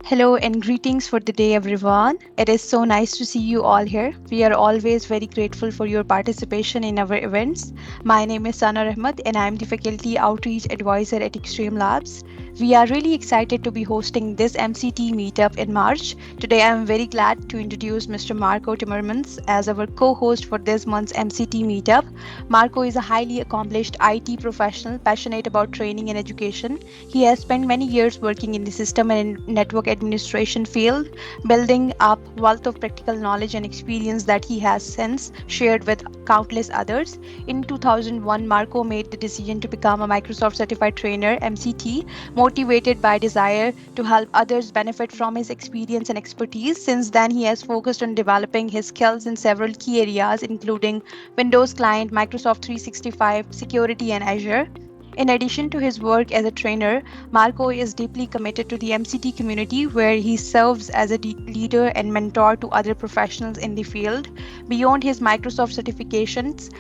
Hello and greetings for the day, everyone. It is so nice to see you all here. We are always very grateful for your participation in our events. My name is Sana Ahmed and I am the Faculty Outreach Advisor at XtremeLabs. We are really excited to be hosting this MCT Meetup in March. Today, I am very glad to introduce Mr. Marco Timmermans as our co host for this month's MCT Meetup. Marco is a highly accomplished IT professional passionate about training and education. He has spent many years working in the system and network administration field, building up wealth of practical knowledge and experience that he has since shared with countless others. In 2001, Marco made the decision to become a Microsoft certified trainer (MCT), motivated by desire to help others benefit from his experience and expertise. Since then, he has focused on developing his skills in several key areas, including Windows Client, Microsoft 365, security, and Azure. In addition to his work as a trainer, Marco is deeply committed to the MCT community where he serves as a leader and mentor to other professionals in the field. Beyond his Microsoft certifications,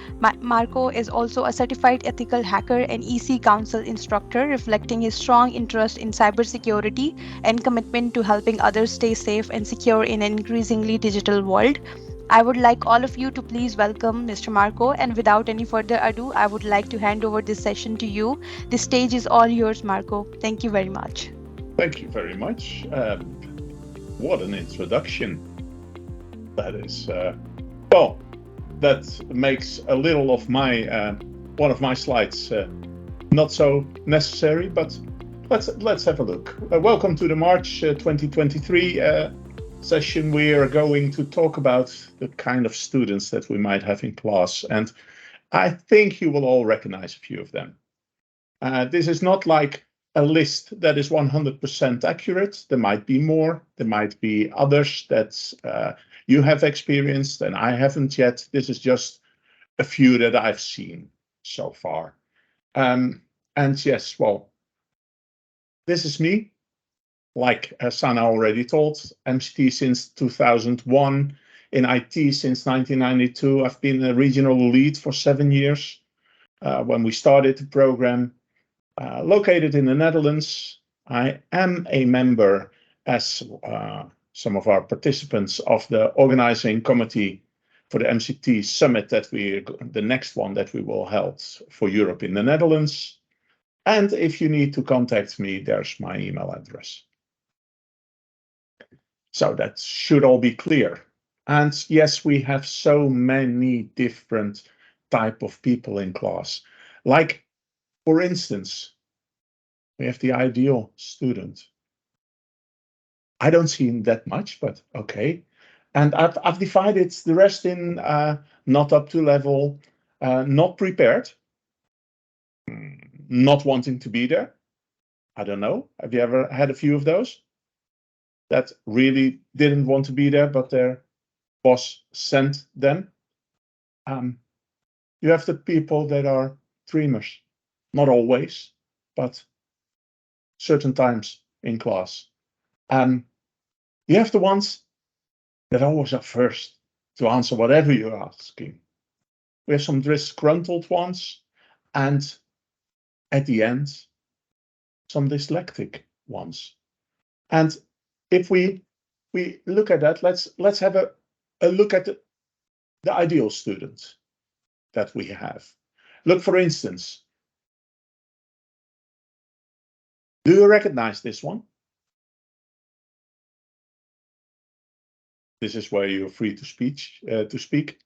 Marco is also a certified ethical hacker and EC Council instructor, reflecting his strong interest in cybersecurity and commitment to helping others stay safe and secure in an increasingly digital world. I would like all of you to please welcome Mr. Marco, and without any further ado, I would like to hand over this session to you. The stage is all yours, Marco. Thank you very much. Thank you very much. What an introduction. That is, that makes a little of my one of my slides not so necessary, but let's have a look. Welcome to the March 2023 session. We are going to talk about the kind of students that we might have in class, and I think you will all recognize a few of them. This is not like a list that is 100% accurate. There might be more. There might be others that you have experienced and I haven't yet. This is just a few that I've seen so far. And yes, well, this is me. Like Sana already told, MCT since 2001, in IT since 1992. I've been a regional lead for 7 years when we started the program. Located in the Netherlands, I am a member, as some of our participants, of the organizing committee for the MCT summit the next one that we will hold for Europe in the Netherlands. And if you need to contact me, there's my email address. So that should all be clear. And yes, we have so many different type of people in class. Like, for instance, we have the ideal student. I don't see him that much, but okay. And I've divided the rest in not up to level, not prepared, not wanting to be there. I don't know. Have you ever had a few of those? That really didn't want to be there, but their boss sent them. You have the people that are dreamers, not always, but certain times in class. You have the ones that always are first to answer whatever you're asking. We have some disgruntled ones, and at the end, some dyslectic ones. And if we look at that, let's have a look at the ideal student that we have. Look, for instance, do you recognize this one? This is where you're free to speak.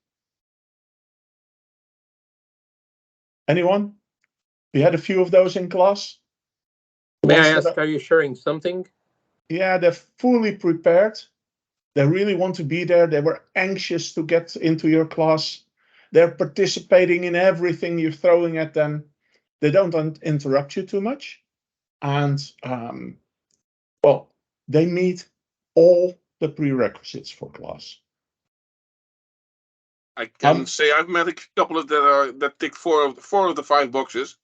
Anyone? We had a few of those in class. May I ask, are you sharing something? Yeah, they're fully prepared. They really want to be there. They were anxious to get into your class. They're participating in everything you're throwing at them. They don't interrupt you too much. And, well, they meet all the prerequisites for class. I can say I've met a couple of that tick four of the 5 boxes.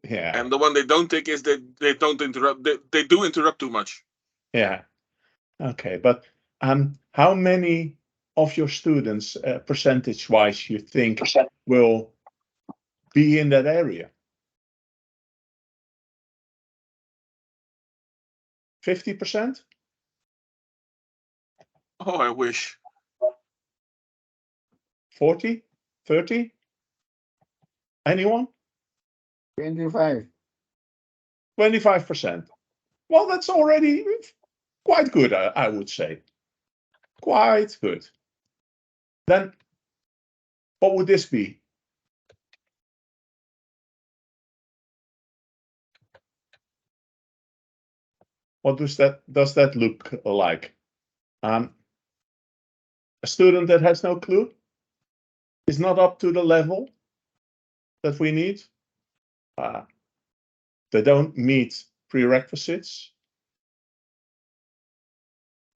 Yeah. And the one they don't tick is that they don't interrupt. They do interrupt too much. Yeah. Okay, but how many of your students, percentage-wise, you think will be in that area? 50%? Oh, I wish. 40? 30? Anyone? 25. 25%. Well, that's already quite good, I would say. Quite good. Then, what would this be? What does that look like? A student that has no clue is not up to the level that we need. They don't meet prerequisites.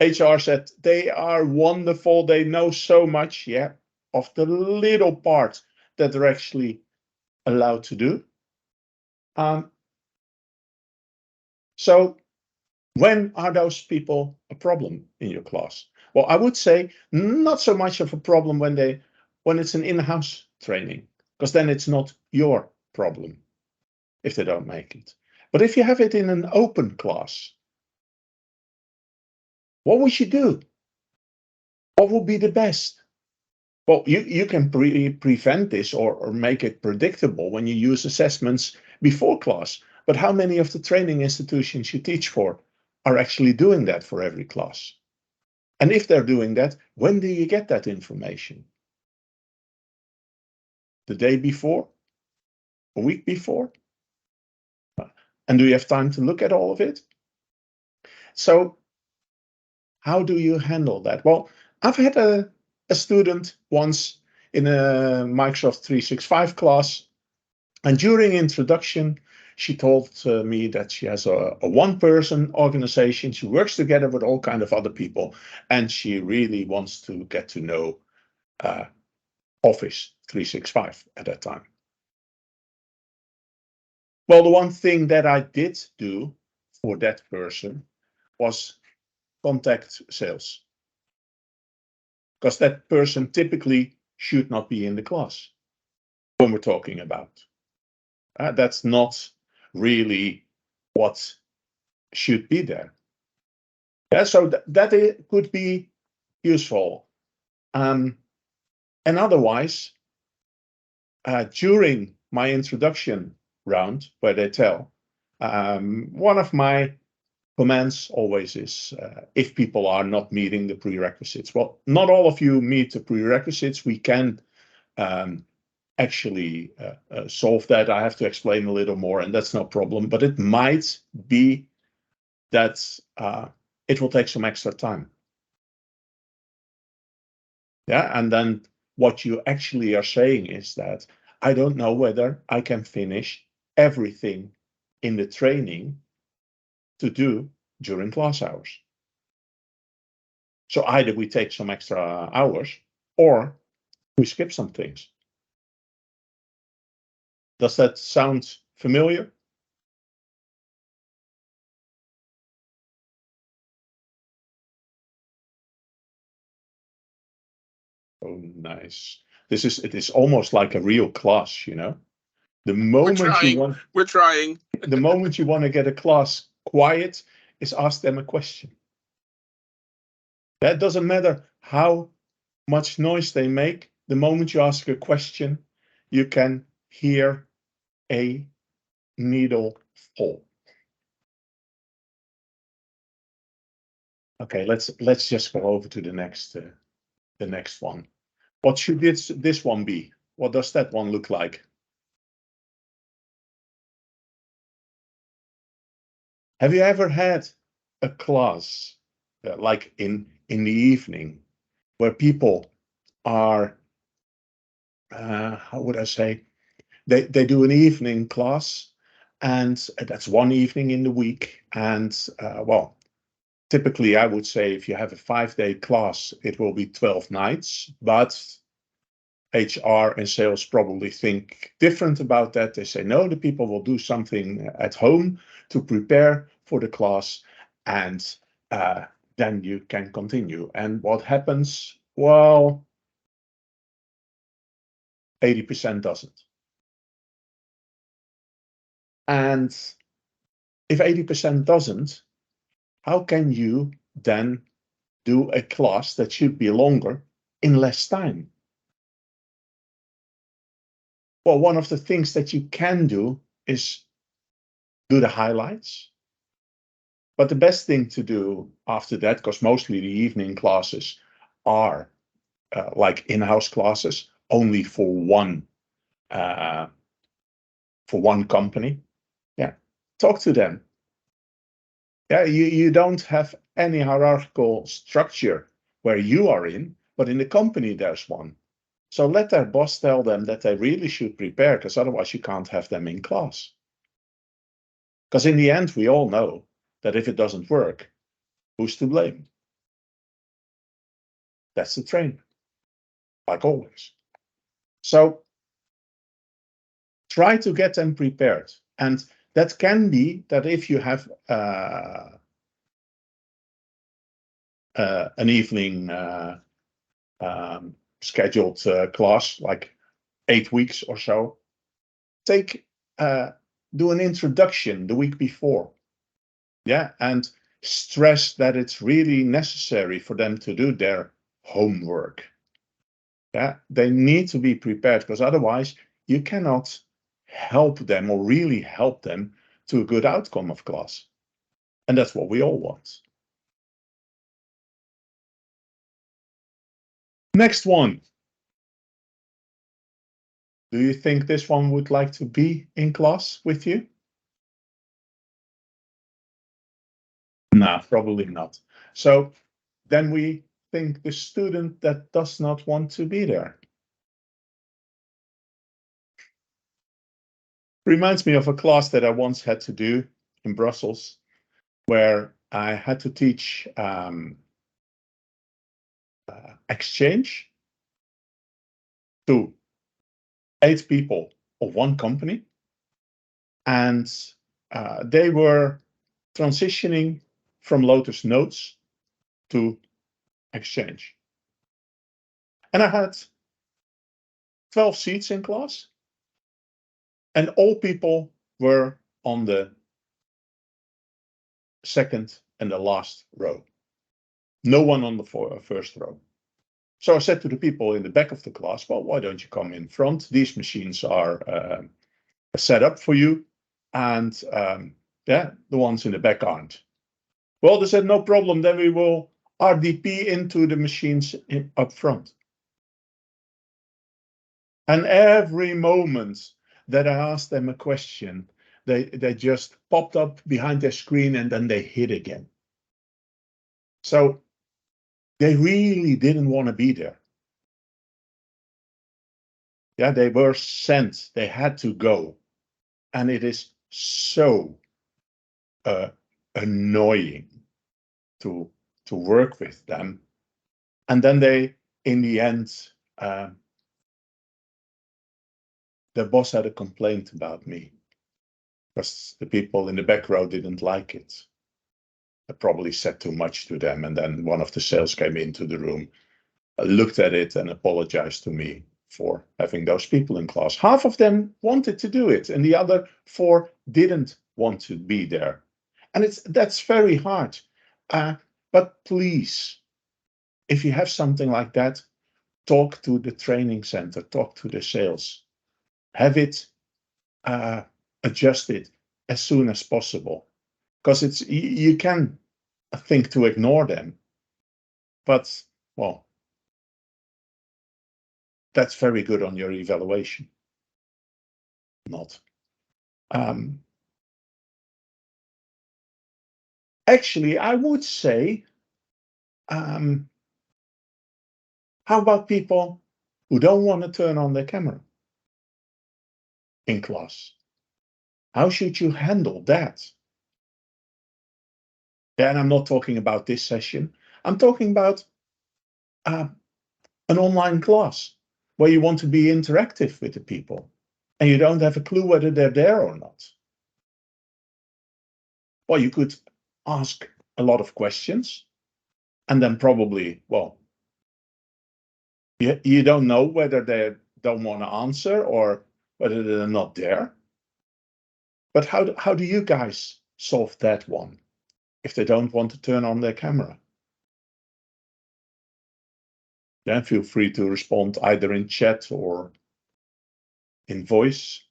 HR said they are wonderful. They know so much, yeah, of the little part that they're actually allowed to do. So when are those people a problem in your class? Well, I would say not so much of a problem when it's an in-house training, because then it's not your problem if they don't make it. But if you have it in an open class, what would you do? What would be the best? Well, you can prevent this or make it predictable when you use assessments before class. But how many of the training institutions you teach for are actually doing that for every class? And if they're doing that, when do you get that information? The day before? A week before? And do you have time to look at all of it? So how do you handle that? Well, I've had a student once in a Microsoft 365 class, and during introduction, she told me that she has a one-person organization. She works together with all kinds of other people, and she really wants to get to know Office 365 at that time. Well, the one thing that I did do for that person was contact sales, because that person typically should not be in the class when we're talking about. That's not really what should be there. Yeah, so that could be useful. And otherwise, during my introduction round, where they tell, one of my commands always is if people are not meeting the prerequisites. Well, not all of you meet the prerequisites. We can actually solve that. I have to explain a little more, and that's no problem. But it might be that it will take some extra time. Yeah, and then what you actually are saying is that I don't know whether I can finish everything in the training to do during class hours. So either we take some extra hours or we skip some things. Does that sound familiar? Oh, nice. It is almost like a real class, you know. The moment We're trying. The moment you want to get a class quiet is ask them a question. That doesn't matter how much noise they make. The moment you ask a question, you can hear a needle fall. Okay, let's just go over to the next one. What should this one be? What does that one look like? Have you ever had a class like in the evening where people are how would I say, they do an evening class, and that's one evening in the week, and well, typically I would say if you have a 5-day class, it will be 12 nights, but HR and sales probably think different about that. They say, no, the people will do something at home to prepare for the class, and then you can continue. And what happens? Well, 80% doesn't. And if 80% doesn't, how can you then do a class that should be longer in less time? Well, one of the things that you can do is do the highlights. But the best thing to do after that, because mostly the evening classes are like in-house classes, only for one company. Yeah, talk to them. Yeah, you don't have any hierarchical structure where you are in, but in the company there's one. So let their boss tell them that they really should prepare, because otherwise you can't have them in class. Because in the end, we all know that if it doesn't work, who's to blame? That's the trainer, like always. So try to get them prepared. And that can be that if you have an evening scheduled class, like 8 weeks or so, do an introduction the week before. Yeah, and stress that it's really necessary for them to do their homework. Yeah, they need to be prepared, because otherwise you cannot help them or really help them to a good outcome of class. And that's what we all want. Next one. Do you think this one would like to be in class with you? No, probably not. So then we think the student that does not want to be there. Reminds me of a class that I once had to do in Brussels, where I had to teach exchange to 8 people of one company. And they were transitioning from Lotus Notes to Exchange. And I had 12 seats in class, and all people were on the second and the last row. No one on the first row. So I said to the people in the back of the class, well, why don't you come in front? These machines are set up for you, and yeah, the ones in the back aren't. Well, they said, no problem, then we will RDP into the machines up front. And every moment that I asked them a question, they just popped up behind their screen and then they hid again. So they really didn't want to be there. Yeah, they were sent, they had to go. And it is so annoying to work with them. And then they, in the end, the boss had a complaint about me, because the people in the back row didn't like it. I probably said too much to them, and then one of the sales came into the room, looked at it and apologized to me for having those people in class. Half of them wanted to do it, and the other 4 didn't want to be there. And that's very hard. But please, if you have something like that, talk to the training center, talk to the sales. Have it adjusted as soon as possible. Because you can think to ignore them, but, well, that's very good on your evaluation. Not. Actually, I would say, how about people who don't want to turn on their camera in class? How should you handle that? And I'm not talking about this session. I'm talking about an online class where you want to be interactive with the people and you don't have a clue whether they're there or not. Well, you could ask a lot of questions, and then probably, well, you don't know whether they don't want to answer or whether they're not there. But how do you guys solve that one if they don't want to turn on their camera? then feel free to respond either in chat or in voice.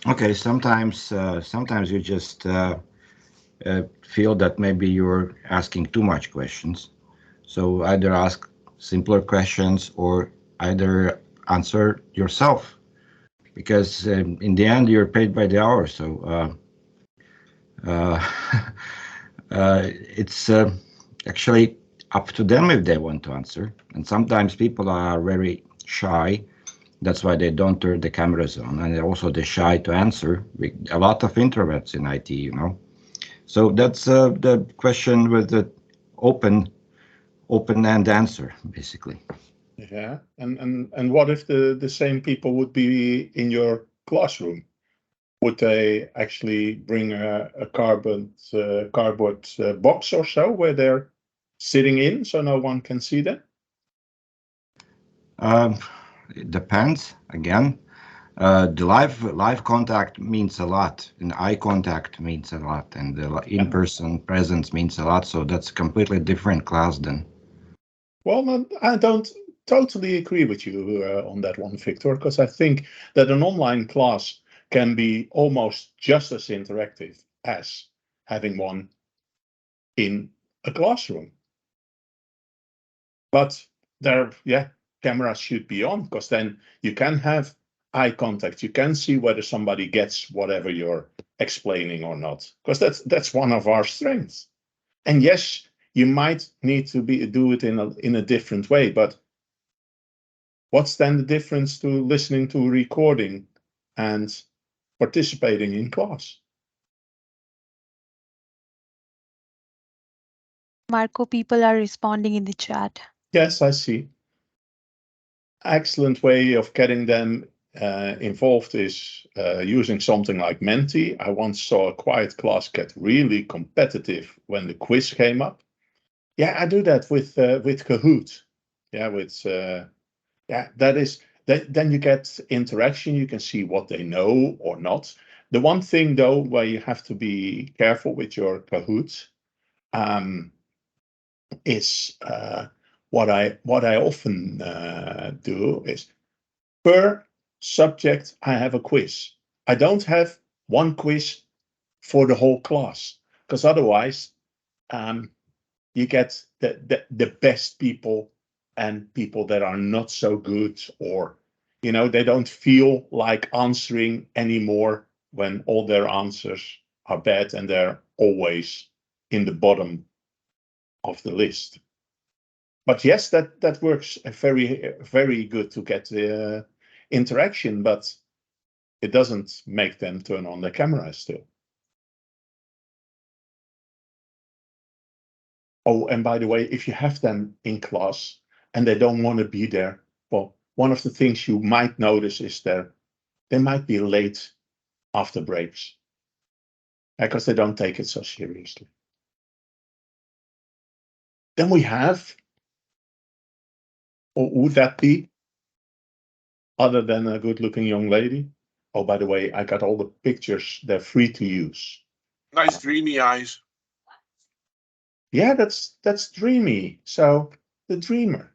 Okay, sometimes you just feel that maybe you're asking too much questions. So either ask simpler questions or either answer yourself, because in the end you're paid by the hour. So it's actually up to them if they want to answer. And sometimes people are very shy. That's why they don't turn the cameras on, and also they're shy to answer. A lot of introverts in IT, you know. So that's the question with the open-end answer, basically. Yeah, and what if the same people would be in your classroom? Would they actually bring a cardboard box or so where they're sitting in so no one can see them? It depends. Again, the live contact means a lot, and eye contact means a lot, and the in-person presence means a lot. So that's a completely different class then. Well, no, I don't totally agree with you on that one, Victor, because I think that an online class can be almost just as interactive as having one in a classroom. But cameras should be on, because then you can have eye contact. You can see whether somebody gets whatever you're explaining or not, because that's one of our strengths. And yes, you might need to do it in a different way, but what's then the difference to listening to a recording and participating in class? Marco, people are responding in the chat. Yes, I see. Excellent way of getting them involved is using something like Menti. I once saw a quiet class get really competitive when the quiz came up. Yeah, I do that with Kahoot. Yeah, then you get interaction. You can see what they know or not. The one thing though, where you have to be careful with your Kahoot, is what I often do is per subject I have a quiz. I don't have one quiz for the whole class, because otherwise you get the best people and people that are not so good, or they don't feel like answering anymore when all their answers are bad and they're always in the bottom of the list. But yes, that works very, very good to get the interaction, but it doesn't make them turn on the camera still. Oh, and by the way, if you have them in class and they don't want to be there, well, one of the things you might notice is they might be late after breaks because they don't take it so seriously. Then we have, or would that be, other than a good-looking young lady? Oh, by the way, I got all the pictures. They're free to use. Nice dreamy eyes. Yeah, that's dreamy. So the dreamer.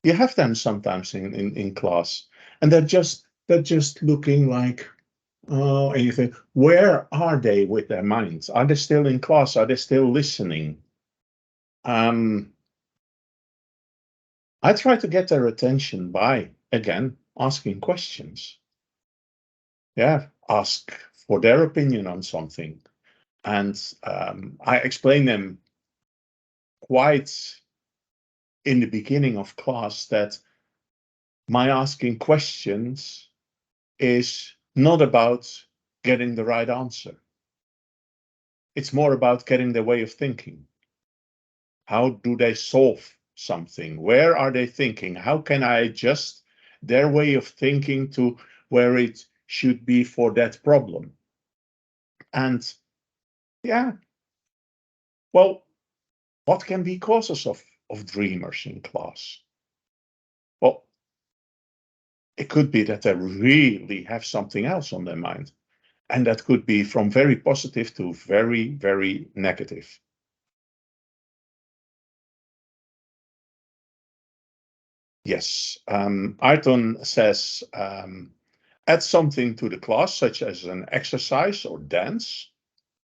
You have them sometimes in class, and they're just looking like, oh, and you think, where are they with their minds? Are they still in class? Are they still listening? I try to get their attention by, again, asking questions. Yeah, ask for their opinion on something. And I explain them quite in the beginning of class that my asking questions is not about getting the right answer. It's more about getting their way of thinking. How do they solve something? Where are they thinking? How can I adjust their way of thinking to where it should be for that problem? And yeah, well, what can be causes of dreamers in class? Well, it could be that they really have something else on their mind. And that could be from very positive to very, very negative. Yes, Ayrton says, add something to the class, such as an exercise or dance.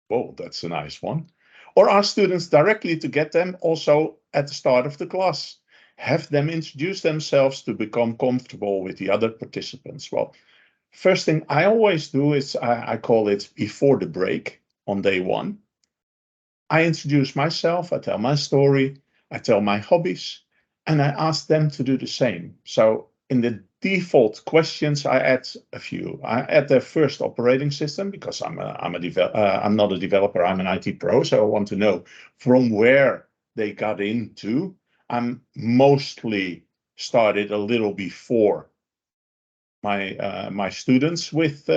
Whoa, that's a nice one. Or ask students directly to get them also at the start of the class. Have them introduce themselves to become comfortable with the other participants. Well, first thing I always do is I call it before the break on day one. I introduce myself, I tell my story, I tell my hobbies, and I ask them to do the same. So in the default questions, I add a few. I add their first operating system because I'm not a developer, I'm an IT pro, so I want to know from where they got into. I'm mostly started a little before my students with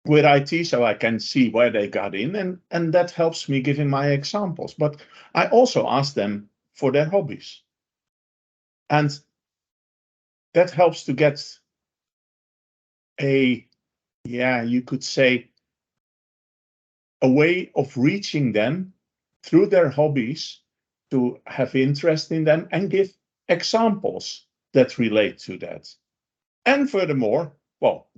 IT, so I can see where they got in, and that helps me giving my examples. But I also ask them for their hobbies. And that helps to get you could say, a way of reaching them through their hobbies to have interest in them and give examples that relate to that. And furthermore, well,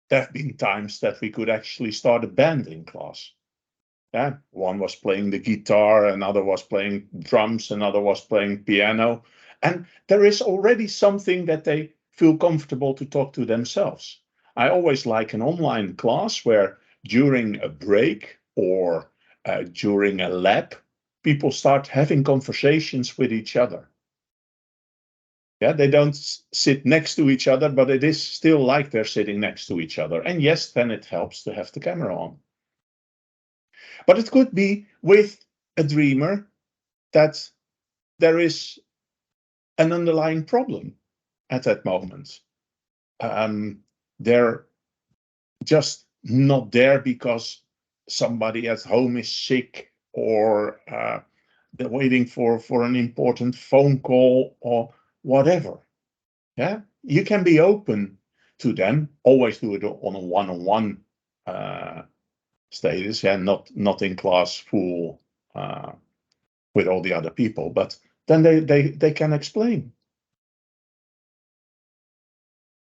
there have been times that we could actually start a band in class. Yeah, one was playing the guitar, another was playing drums, another was playing piano. And there is already something that they feel comfortable to talk to themselves. I always like an online class where during a break or during a lab, people start having conversations with each other. Yeah, they don't sit next to each other, but it is still like they're sitting next to each other. And yes, then it helps to have the camera on. But it could be with a dreamer that there is an underlying problem at that moment. They're just not there because somebody at home is sick, or they're waiting for an important phone call or whatever. Yeah, you can be open to them. Always do it on a one-on-one status, yeah, not in class full with all the other people, but then they can explain.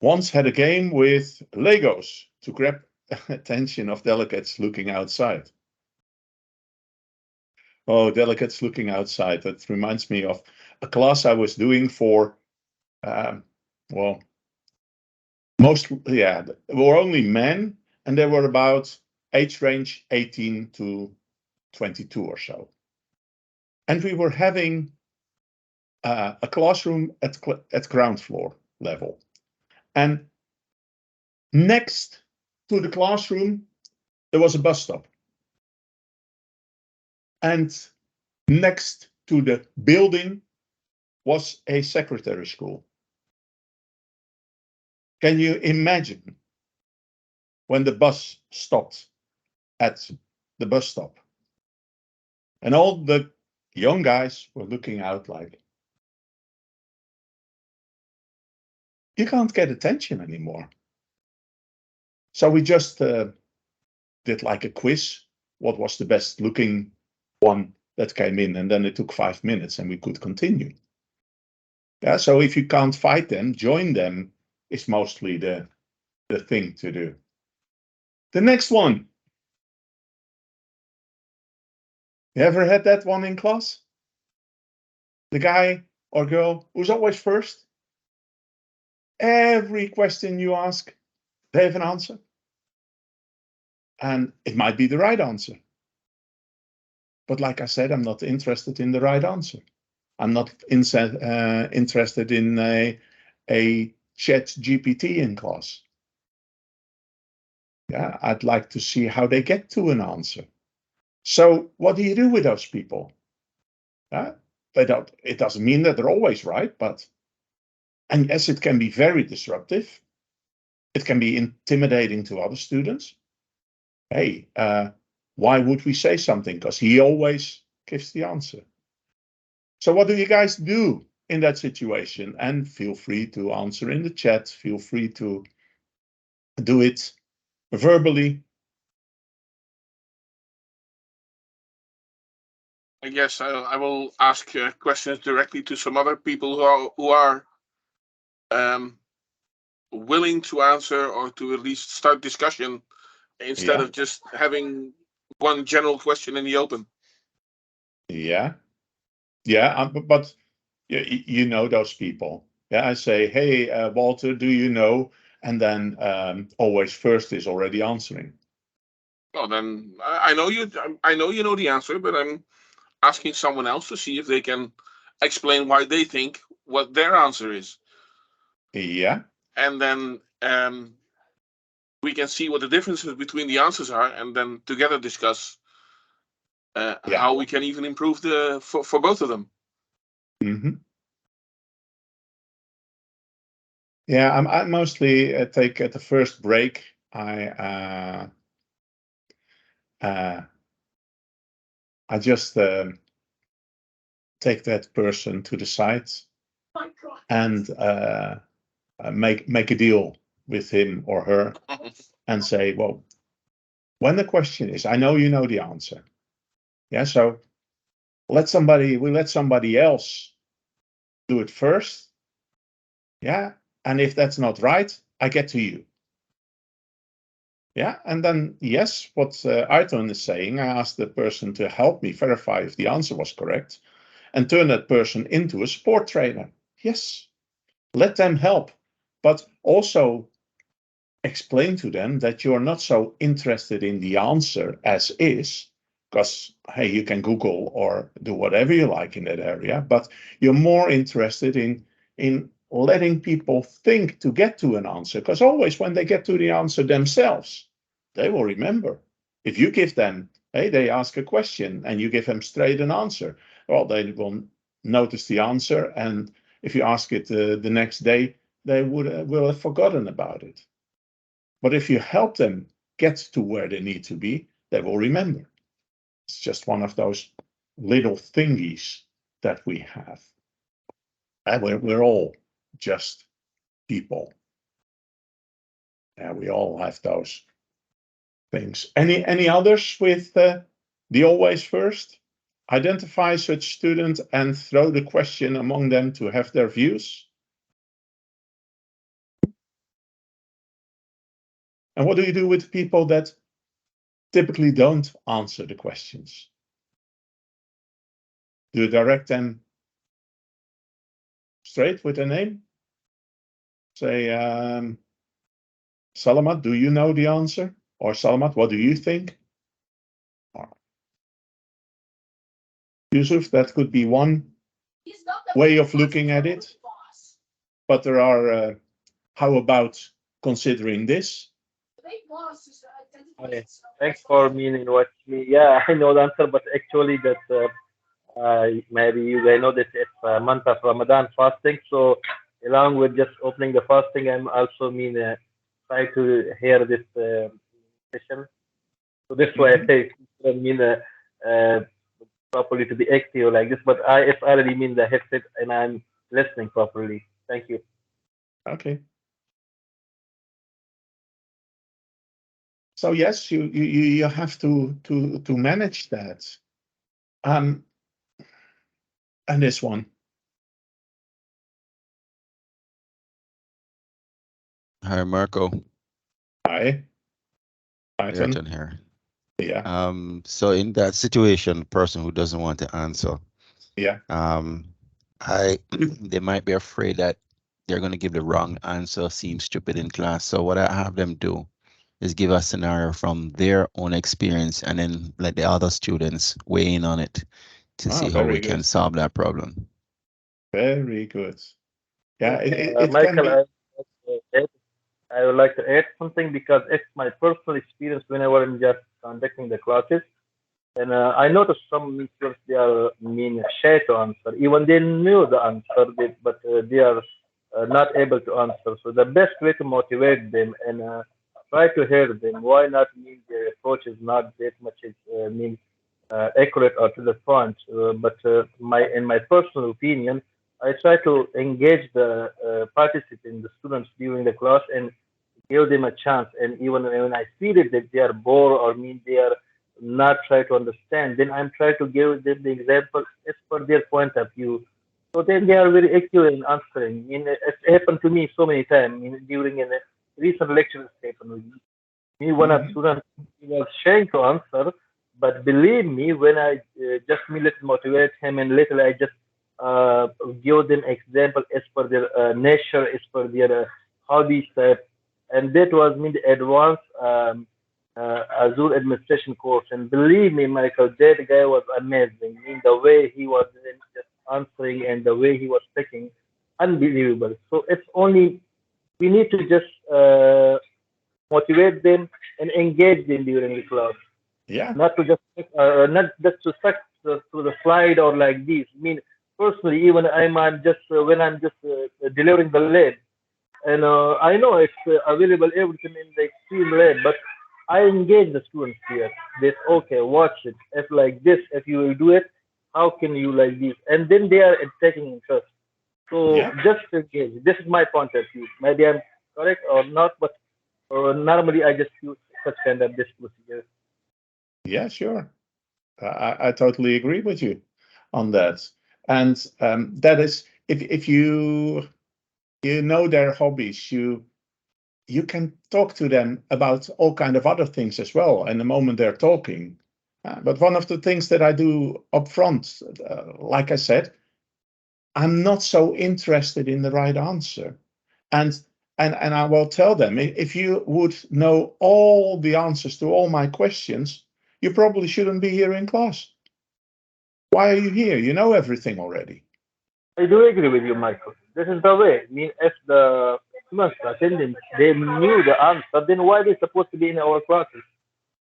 Once had a game with Legos to grab attention of delegates looking outside. Oh, delegates looking outside. That reminds me of a class I was doing for, there were only men, and they were about age range 18 to 22 or so. And we were having a classroom at ground floor level. And next to the classroom, there was a bus stop. And next to the building was a secretary school. Can you imagine when the bus stopped at the bus stop? And all the young guys were looking out like, you can't get attention anymore. So we just did like a quiz. What was the best looking one that came in? And then it took 5 minutes and we could continue. Yeah, so if you can't fight them, join them is mostly the thing to do. The next one. You ever had that one in class? The guy or girl who's always first? Every question you ask, they have an answer. And it might be the right answer. But like I said, I'm not interested in the right answer. I'm not interested in a chat GPT in class. Yeah, I'd like to see how they get to an answer. So what do you do with those people? It doesn't mean that they're always right, and yes, it can be very disruptive. It can be intimidating to other students. Hey, why would we say something? Because he always gives the answer. So what do you guys do in that situation? And feel free to answer in the chat. Feel free to do it verbally. I guess I will ask questions directly to some other people who are willing to answer, or to at least start discussion, instead of just having one general question in the open. Yeah, but you know those people. Yeah, I say, hey, Walter, do you know? And then always first is already answering. Well, then I know you. I know you know the answer, but I'm asking someone else to see if they can explain why they think what their answer is. Yeah. And then we can see what the differences between the answers are, and then together discuss how we can even improve for both of them. Mm-hmm. Yeah, I mostly take at the first break. I just take that person to the side and make a deal with him or her and say, well, when the question is, I know you know the answer. Yeah, so we let somebody else do it first. Yeah, and if that's not right, I get to you. Yeah, and then yes, what Ayrton is saying, I asked the person to help me verify if the answer was correct and turn that person into a sport trainer. Yes, let them help, but also explain to them that you're not so interested in the answer as is, because hey, you can Google or do whatever you like in that area, but you're more interested in letting people think to get to an answer, because always when they get to the answer themselves, they will remember. If you give them, hey, they ask a question and you give them straight an answer, well, they will notice the answer, and if you ask it the next day, they will have forgotten about it. But if you help them get to where they need to be, they will remember. It's just one of those little thingies that we have. And we're all just people. And we all have those things. Any others with the always first? Identify such student and throw the question among them to have their views. And what do you do with people that typically don't answer the questions? Do you direct them straight with a name? Say, Salamat, do you know the answer? Or Salamat, what do you think? Or, Yusuf, that could be one way of looking at it. But there are, how about considering this? Okay. Thanks for meaning what me. Yeah, I know the answer, but actually that maybe you guys know that it's a month of Ramadan fasting. So along with just opening the fasting, I'm also try to hear this session. So this way I mean properly to be active like this. But if I already mean the headset and I'm listening properly. Thank you. Okay. So yes, you have to manage that. And this one. Hi, Marco. Hi. Ayrton here. Yeah. So in that situation, person who doesn't want to answer, Yeah. they might be afraid that they're going to give the wrong answer, seem stupid in class. So what I have them do is give a scenario from their own experience, and then let the other students weigh in on it to see how we can solve that problem. Very good. Yeah, Michael, I would like to add something, because it's my personal experience whenever I'm just conducting the classes. And I noticed some students, they are shy to answer. Even they knew the answer, but they are not able to answer. So the best way to motivate them and try to hear them, why not their approach is not that much accurate or to the point. But in my personal opinion, I try to engage the participants, the students during the class, and give them a chance. And even when I feel it that they are bored or they are not trying to understand, then I'm trying to give them the example as per their point of view. So then they are very accurate in answering. It's happened to me so many times. During a recent lecture, it's happened with me. One of students was trying to answer, but believe me, when I just little motivate him and little I just give them example as per their nature, as per their hobbies type, and that was the advanced Azure administration course. And believe me, Michael, that guy was amazing. The way he was just answering and the way he was speaking, unbelievable. So it's only we need to just motivate them and engage them during the class. Yeah. Not to just not just to stuck to the slide or like this. Personally, even I'm just when I'm just delivering the lab, and I know it's available everything in the XtremeLab, but I engage the students here. This okay, watch it. If like this, if you will do it, how can you like this? And then they are taking interest. So just engage. This is my point of view. Maybe I'm correct or not, but normally I just use such kind of this procedure. Yeah, sure. I totally agree with you on that. And that is, if you know their hobbies, you can talk to them about all kind of other things as well in the moment they're talking. But one of the things that I do up front, like I said, I'm not so interested in the right answer. And I will tell them, if you would know all the answers to all my questions, you probably shouldn't be here in class. Why are you here? You know everything already. I do agree with you, Michael. This is the way. If the students attending, they knew the answer, then why they supposed to be in our classes?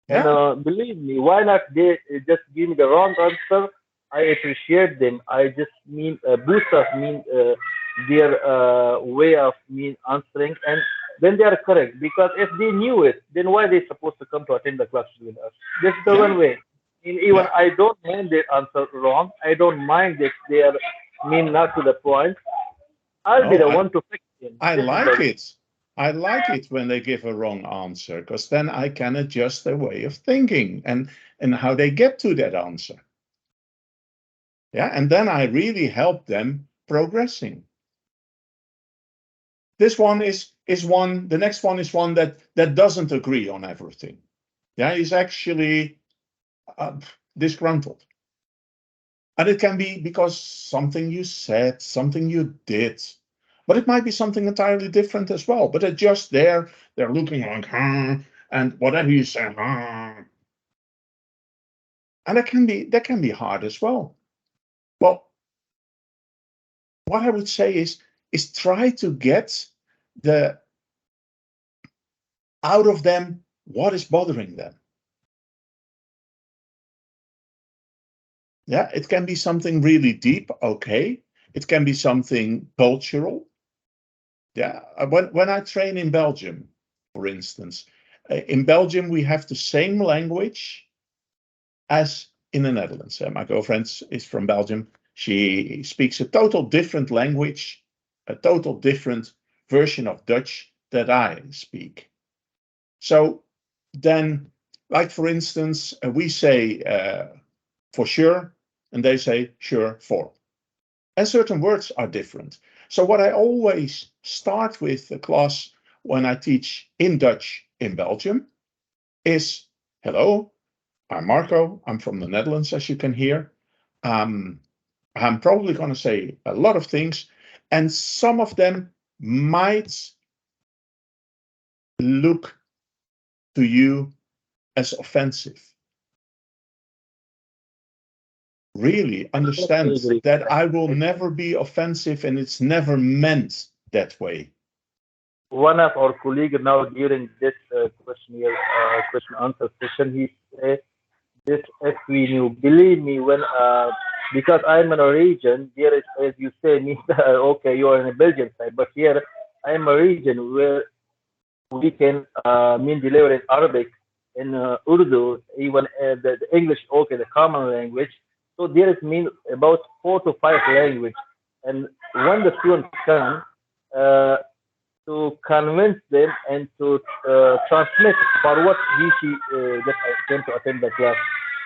And believe me, why not they just give me the wrong answer? I appreciate them. I just boost up their way of answering, and then they are correct. Because if they knew it, then why they supposed to come to attend the classes with us? This is the one way. Even I don't mind their answer wrong. I don't mind if they are not to the point. I'll be the one to fix them. I like it. I like it when they give a wrong answer, because then I can adjust their way of thinking and how they get to that answer. Yeah, and then I really help them progressing. This one is one. The next one is one that doesn't agree on everything. Yeah, he's actually disgruntled. And it can be because something you said, something you did, but it might be something entirely different as well. But they're just there, they're looking like, and whatever you say, and that can be hard as well. Well, what I would say is try to get out of them what is bothering them. Yeah, it can be something really deep, okay. It can be something cultural. Yeah, when I train in Belgium, for instance, in Belgium we have the same language as in the Netherlands. My girlfriend is from Belgium. She speaks a total different language, a total different version of Dutch that I speak. So then, like for instance, we say for sure, and they say sure for. And certain words are different. So what I always start with the class when I teach in Dutch in Belgium is, hello, I'm Marco. I'm from the Netherlands, as you can hear. I'm probably going to say a lot of things, and some of them might look to you as offensive. Really understand that I will never be offensive, and it's never meant that way. One of our colleagues now during this question answer session, he said this, if we knew, believe me, when because I'm in a region, there is, as you say, okay, you are in a Belgian side, but here I'm a region where we can deliver in Arabic, in Urdu, even the English, okay, the common language. So there is about 4 to 5 language, and when the students come, to convince them and to transmit for what she that I came to attend the class.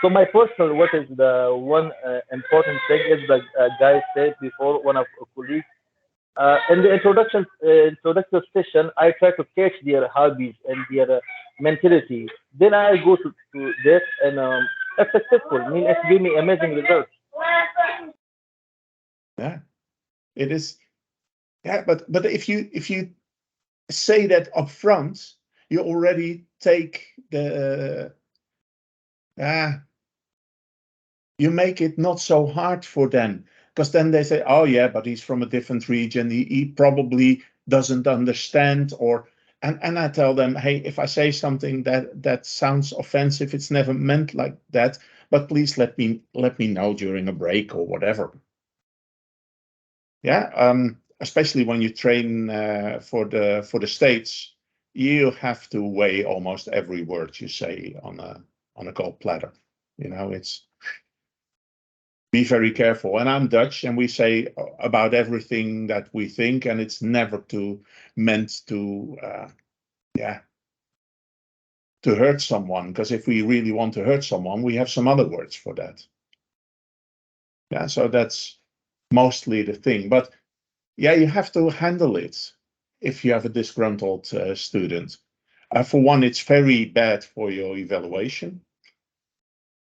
So my personal, what is the one important thing is the guy said before, one of our colleagues, in the introductory session, I try to catch their hobbies and their mentality. Then I go to this, and it's successful. I mean, it's gave me amazing results. Yeah, it is. Yeah, but if you say that up front, you already take the you make it not so hard for them, because then they say, oh yeah, but he's from a different region, he probably doesn't understand, or and I tell them, hey, if I say something that sounds offensive, it's never meant like that, but please let me know during a break or whatever. Yeah, especially when you train for the States, you have to weigh almost every word you say on a gold platter. You know, it's be very careful. And I'm Dutch, and we say about everything that we think, and it's never meant to to hurt someone. Because if we really want to hurt someone, we have some other words for that. Yeah, so that's mostly the thing. But yeah, you have to handle it if you have a disgruntled student. For one, it's very bad for your evaluation.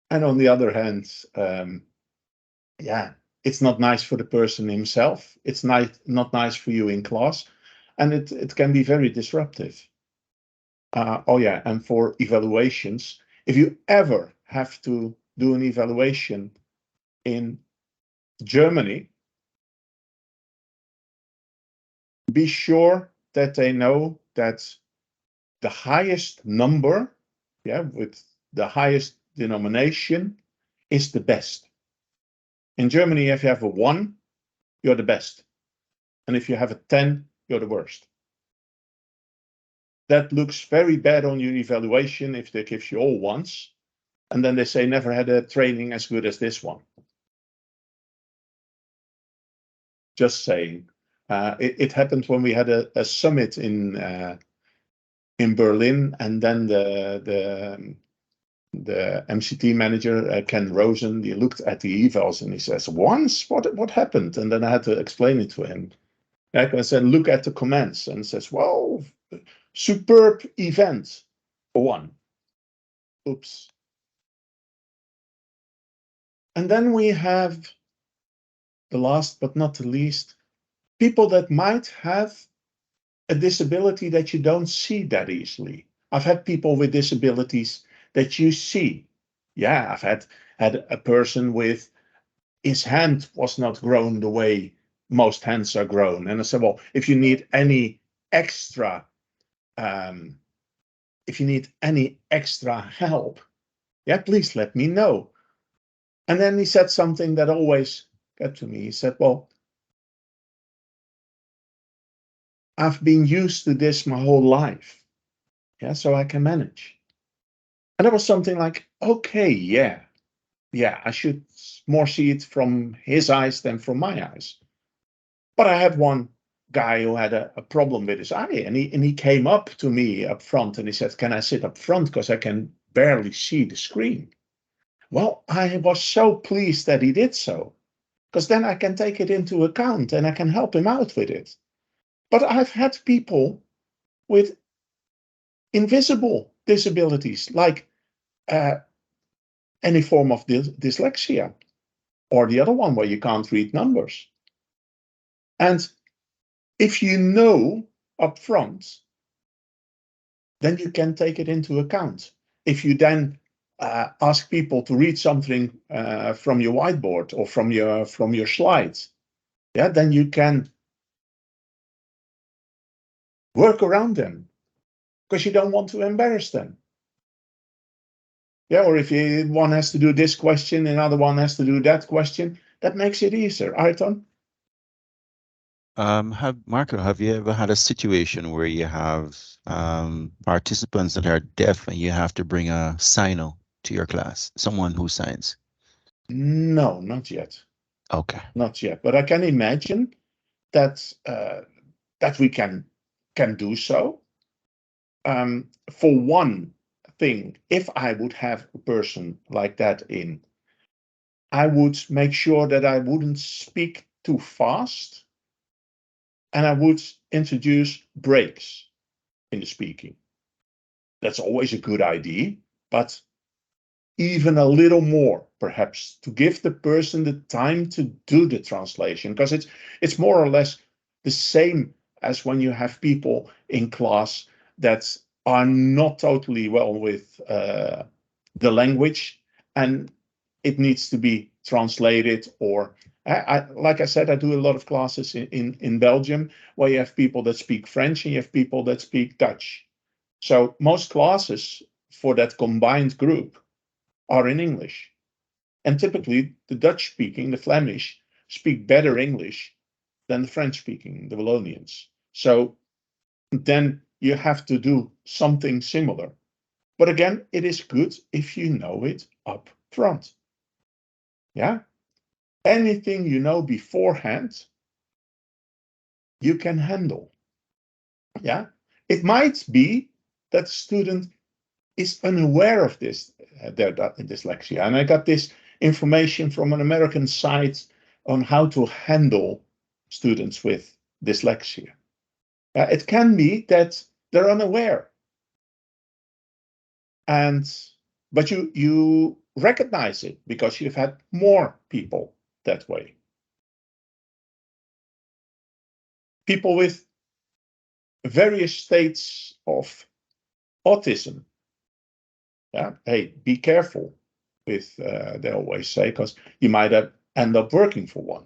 And on the other hand, yeah, it's not nice for the person himself. It's not nice for you in class. And it can be very disruptive. Oh yeah, and for evaluations, if you ever have to do an evaluation in Germany, be sure that they know that the highest number, yeah, with the highest denomination is the best. In Germany, if you have a 1, you're the best. And if you have a 10, you're the worst. That looks very bad on your evaluation if they give you all 1s. And then they say, never had a training as good as this one. Just saying. It happened when we had a summit in Berlin, and then the MCT manager, Ken Rosen, he looked at the evals and he says, once, what happened? And then I had to explain it to him. I said, look at the comments, and says, well, superb event for 1. Oops. And then we have the last but not the least, people that might have a disability that you don't see that easily. I've had people with disabilities that you see. Yeah, I've had a person with his hand was not grown the way most hands are grown. And I said, well, if you need any extra help, yeah, please let me know. And then he said something that always got to me. He said, well, I've been used to this my whole life. Yeah, so I can manage. And that was something like, okay, yeah, I should more see it from his eyes than from my eyes. But I had one guy who had a problem with his eye, and he came up to me up front and he said, can I sit up front because I can barely see the screen? Well, I was so pleased that he did so, because then I can take it into account and I can help him out with it. But I've had people with invisible disabilities, like any form of dyslexia, or the other one where you can't read numbers. And if you know up front, then you can take it into account. If you then ask people to read something from your whiteboard or from your slides, yeah, then you can work around them because you don't want to embarrass them. Yeah, or if one has to do this question, another one has to do that question, that makes it easier. Ayrton? Marco, have you ever had a situation where you have participants that are deaf and you have to bring a signer to your class, someone who signs? No, not yet. Okay. Not yet, but I can imagine that that we can can do so. For one thing, if I would have a person like that in, I would make sure that I wouldn't speak too fast, and I would introduce breaks in the speaking. That's always a good idea, but even a little more, perhaps, to give the person the time to do the translation, because it's more or less the same as when you have people in class that are not totally well with the language, and it needs to be translated. Or like I said, I do a lot of classes in Belgium where you have people that speak French and you have people that speak Dutch. So most classes for that combined group are in English. And typically the Dutch speaking, the Flemish, speak better English than the French speaking, the Wallonians. So then you have to do something similar. But again, it is good if you know it up front. Yeah. Anything you know beforehand, you can handle. Yeah. It might be that the student is unaware of this, their dyslexia. And I got this information from an American site on how to handle students with dyslexia. It can be that they're unaware. But you recognize it because you've had more people that way. People with various states of autism. Yeah, hey, be careful with, they always say, because you might end up working for one.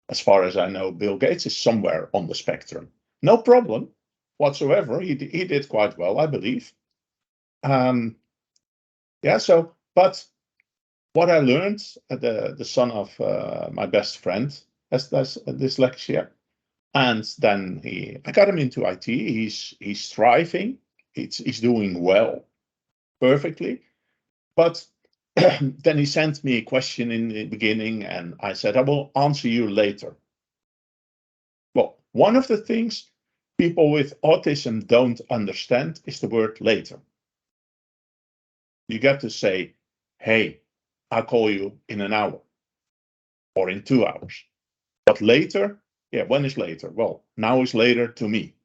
As far as I know, Bill Gates is somewhere on the spectrum. No problem whatsoever. He did quite well, I believe. Yeah, so, but what I learned, the son of my best friend has dyslexia. And then I got him into IT. He's thriving. He's doing well, perfectly. But then he sent me a question in the beginning, and I said, I will answer you later. Well, one of the things people with autism don't understand is the word later. You got to say, hey, I'll call you in an hour or in 2 hours. But later, yeah, when is later? Well, now is later to me.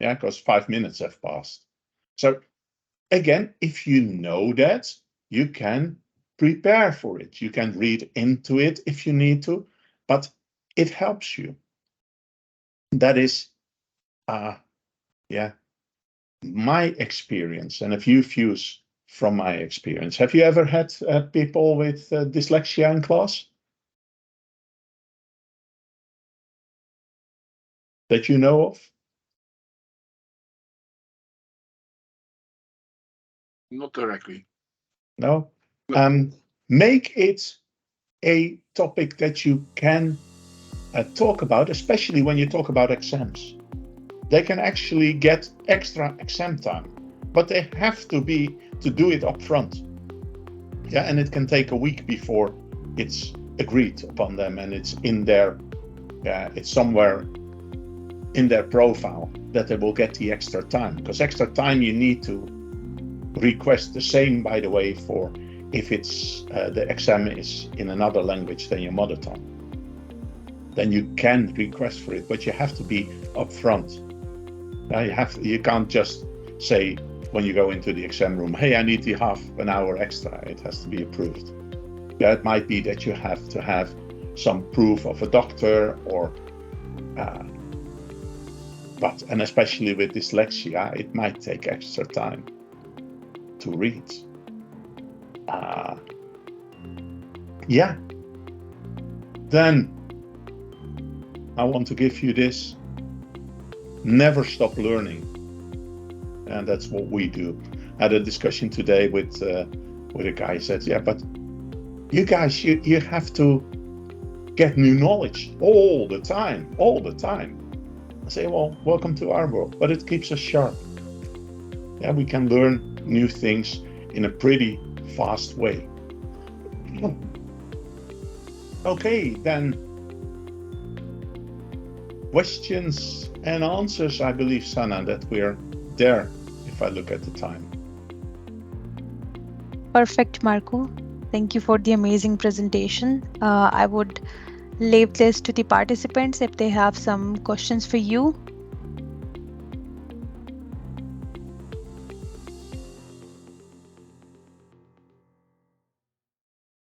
Yeah, because 5 minutes have passed. So again, if you know that, you can prepare for it. You can read into it if you need to, but it helps you. That is, yeah, my experience and a few views from my experience. Have you ever had people with dyslexia in class? That you know of? Not directly. No? Make it a topic that you can talk about, especially when you talk about exams. They can actually get extra exam time, but they have to do it up front. Yeah, and it can take a week before it's agreed upon them and it's in their, it's somewhere in their profile that they will get the extra time. Because extra time you need to request the same, by the way, for if it's the exam is in another language than your mother tongue. Then you can request for it, but you have to be upfront. You can't just say when you go into the exam room, hey, I need the half an hour extra. It has to be approved. Yeah, it might be that you have to have some proof of a doctor or, and especially with dyslexia, it might take extra time to read. Yeah. Then I want to give you this. Never stop learning. And that's what we do. I had a discussion today with a guy who said, yeah, but you guys, you have to get new knowledge all the time. I say, well, welcome to our world, but it keeps us sharp. Yeah, we can learn new things in a pretty fast way. Okay, then questions and answers, I believe, Sana, that we're there if I look at the time. Perfect, Marco. Thank you for the amazing presentation. I would leave this to the participants if they have some questions for you.